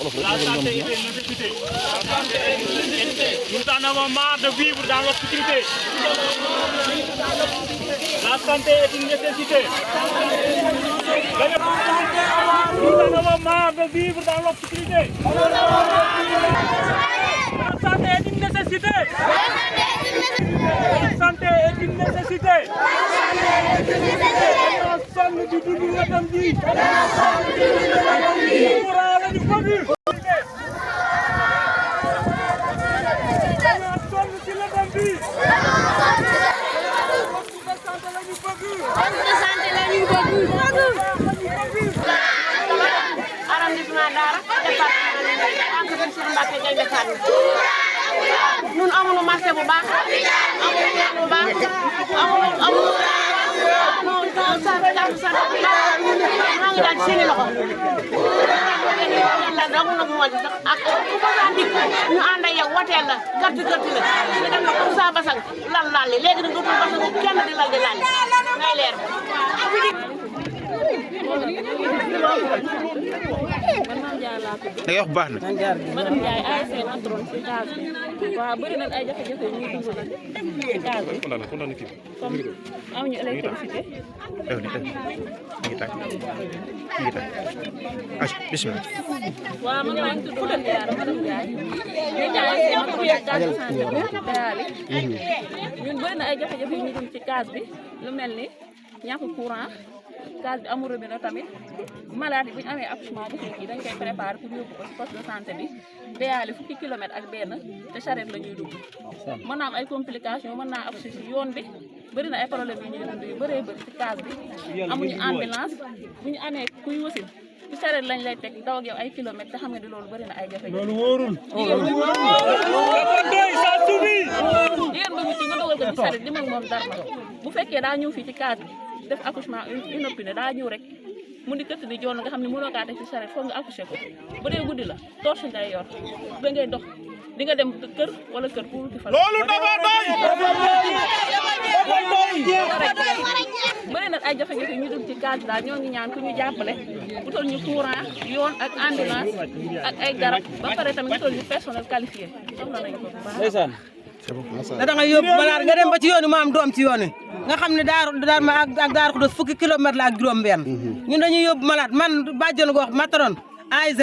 La santé est une nécessité. Nous en avons marre de vivre dans l'obscurité. La santé est une nécessité. Nous en avons marre de vivre dans l'obscurité. La santé est une nécessité. La santé est une nécessité. La somme du dund wetam bi. Courant la ñu bëgg. La somme ci wetam bi. Arrondissement Dara département Sëriñ Mbacke Gaïndé Fatma ñun amuñu marché bu baax amuñu yoon bu baax amuñu maa ngi daal seeni loxo yàlla dong nag moo di ak ku ko daan dikk ñu ànd ak yow wateel la gàtt la ñu def na comme ça basang lal li léegi nag dootul basang kenn di lal ngay leer da ngay wax baax na. madame Ndiaye ASC Natron ci gaz bi waaw bëri na ay jafe-jafe yu ñuy dund ci gaz bi comme amuñu électricité. mi ngi tàkk bismillah. waaw man maa ngi tudd Fouta Diarra madame Ndiaye ñu jaay ASC Natron ci gaz bi daali ñun bëri na ay jafe-jafe yu ñuy dund ci gaz bi lu mel ni ñàkk courant gaz bi amul robinet tamit malade bu ñu amee accouchement bu fekk dañ koy préparer pour yóbbu ko ci poste de santé bi dayaale fukki kilomètre ak benn te charrette la ñuy dugg mën naa am ay complications mën naa accoucher ci yoon bi bëri na ay problème yu ñuy dund yu bëree bëri ci gaz bi amuñu ambulance bu ñu amee kuy wasin ci charrette lañ lay teg daw ak yow ay kilomètres te xam nga di loolu bëri na ay jafe-jafe loolu wóorul jigéen ba mucc nga dogal ko ci charrette li mag moom dara bu fekkee daa ñëw fii ci case bi def accouchement inopinée daa ñëw rek mu di këtt di joon nga xam ne mënoo kaa teg ci charrette foog nga accoucher ko bu dee guddi la torche ngay yor ba ngay dox di nga dem kër wala kër pour wuti fa loolu dafa doy bëri na ay jafe-jafe ñu dugg ci case daal ñoo ngi ñaan ku ñu jàppale utal ñu courant yoon ak ambulance ak ay garab ba pare tamit utal ñu personnel qualifié soxla nañ ko bu baax da nga yóbbu malade nga dem ba ci yoonu ma am doom ci yoonu nga xam ne daar ma ak daar ko dos fukki kilomètre la ak juróom benn ñun dañuy yóbbu malade man bàjjenu gox Matron ASC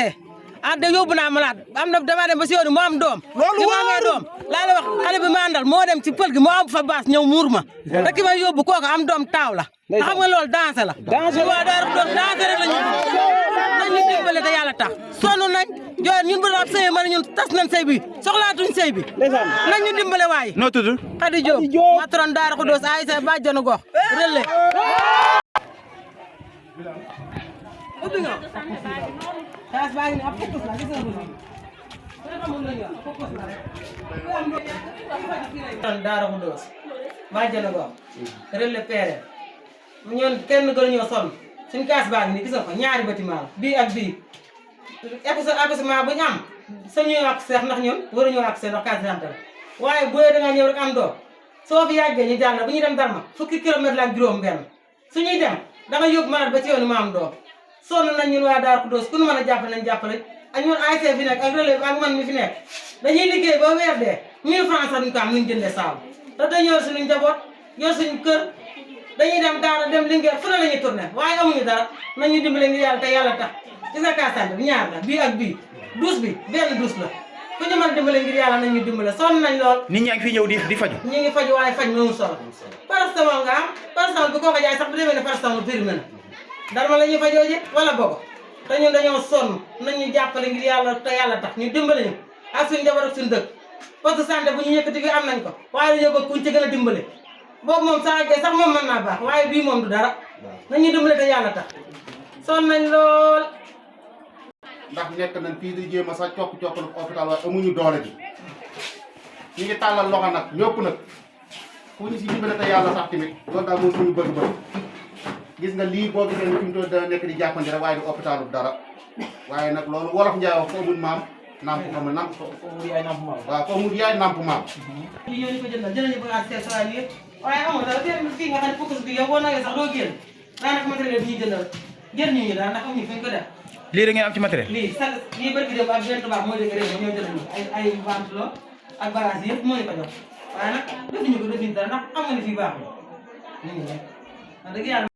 da yóbbu naa malade am na dama dem ba ci yoonu mu am doom li ma amee doom laa la wax xale bi ma àndal moo dem ci pël gi moo am fa baas ñëw muur ma te ki may yóbbu kooku am doom taaw la te xam nga loolu danse la waa daar ko dos danse rek la ñu dimbale te yàlla tax sonn nañ jooy ñun bu ab sëy ma ne ñun tas nañ sëy bi soxlaatuñ sëy bi nañ ñu dimbale waaye noo tudd Khady Diop Matron Daara Khoudoss ASC bàjjenu gox relais ubbi nga kaas baa ngi ne ab focus la gis nga Matron Daara Khoudoss bàjjenu gox relais pere ñoon kenn gënu ñoo sonn suñu kaas baa ngi ni gis nga ko ñaari bâtiment bii ak bii accouchement bu ñu am sañuy accès ndax ñun waruñoo accès ndax case de santé la waaye bu dee da nga ñëw rek am doom soo fi yàggee ñu jàll bu ñuy dem Darma fukki kilomètre la ak juróom benn suñuy dem da nga yóbbu malade ba ci yoonu ma am doom sonn nañ ñun waa Daara Khoudoss ku ñu mën a jàppale nañ jàppale ak ñun ASC fi nekk ak relais ak man mi fi nekk dañuy liggéey ba weer dee 1000 francs sax duñ ko am nuñ jëndee saabu te dañu yor suñu njaboot yor suñu kër dañuy dem Daara dem Linguère fu ne la ñuy tourné waaye amuñu dara nañu dimbale ngir yàlla te yàlla tax ci sa case santé bi ñaar la bii ak bii douche bi benn douche la ku ñu mën dimbale ngir yàlla nañ ñu dimbale sonn nañ lool. nit ñaa ngi fi ñëw di faju ñu ngi faju waaye faj moomu solo paracétamol nga am paracétamol bi koo ko jaay sax bu demee ne paracétamol périmé na Darma la ñuy fajoo ji wala bogo te ñun dañoo sonn nañ ñu jàppale ngir yàlla te yàlla tax ñu dimbale ñu ak suñu njaboot ak suñu dëkk poste de santé bu ñu yëkkati fi am nañ ko waaye dañoo bëgg kuñ ci gën a dimbale boobu moom saa sax moom mën naa baax waaye bii moom du dara nañu dimbale te yàlla tax sonn nañ lool. ndax nekk nañ fii di jéem a sax cokk-cokk lu hôpital waaye amuñu doole bi ñu ngi tàllal loxo nag ñëpp nag fu ñu si dimbale te yàlla tax tamit loolu daal moom suñu bëgg-bëgg gis nga lii boo gisee ni fi mu toll dana nekk di jàppandi rek waaye du hôpital bu dara waaye nag loolu wolof Njaay wax ko amul maam namp xamul namp waaw ko amul yaay namp maam li ñoo ñu ko jëndal jënd ñu bagage teel saa yi waaye amul dara teel fii nga xam ne focus bi yow boo nawee sax doo génn daanaka matériel bi ñu jëndal jël ñu daal ndax amuñu fañ ko def lii da ngeen am ci matériel. lii bëri bi ak benn tubaab moo jóge réew ma ñoo jël ñu ay ventilo ak bagage yëpp moo ñu ko jox waaye nag defuñu ko defuñu dara ndax amuñu fii baaxul. wax dëgg yàlla